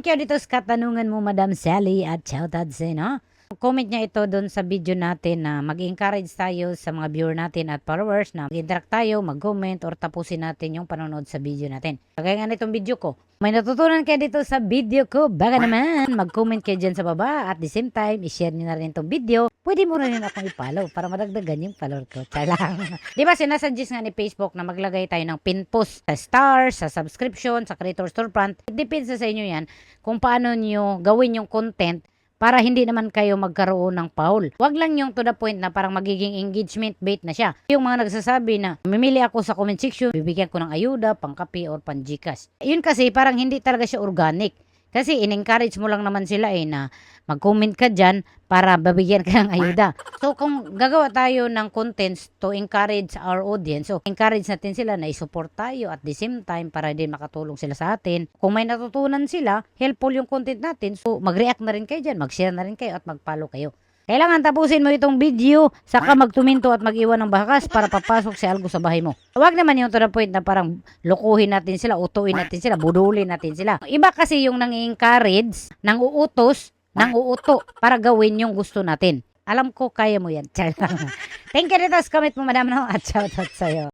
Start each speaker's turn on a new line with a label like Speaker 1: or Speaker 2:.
Speaker 1: Thank you dito sa katanungan mo, Madam Sally, at shoutout sa no? Comment niya ito doon sa video natin na mag-encourage tayo sa mga viewer natin at followers na mag-interact tayo, mag-comment, or tapusin natin yung panonood sa video natin. Kagaya nga nitong video ko. May natutunan kayo dito sa video ko. Baka naman, mag-comment kayo dyan sa baba. At the same time, i-share nyo na rin itong video. Pwede mo rin akong i-follow para madagdagan yung follower ko. Chalang. Diba sinasuggest nga ni Facebook na maglagay tayo ng pin post sa stars, sa subscription, sa creator storefront. Depende sa inyo yan kung paano nyo gawin yung content para hindi naman kayo magkaroon ng foul. Huwag lang yung to the point na parang magiging engagement bait na siya. Yung mga nagsasabi na mamili ako sa comment section, bibigyan ko ng ayuda, pangkape or pang-Gcash. Yun kasi parang hindi talaga siya organic. Kasi in-encourage mo lang naman sila na mag-comment ka dyan para babigyan ka ng ayuda. So kung gagawa tayo ng contents to encourage our audience, so encourage natin sila na i-support tayo at the same time para din makatulong sila sa atin. Kung may natutunan sila, helpful yung content natin, so mag-react na rin kayo dyan, mag-share na rin kayo at mag-follow kayo. Kailangan tapusin mo itong video, saka magtuminto at mag-iwan ng bakas para papasok si Algo sa bahay mo. Huwag naman yung to the point na parang lukuhin natin sila, utuin natin sila, budulin natin sila. Iba kasi yung nang-encourage, nang uutos, nang uuto para gawin yung gusto natin. Alam ko, kaya mo yan. Thank you dito sa comment mo, madam, no? At shoutout sa'yo.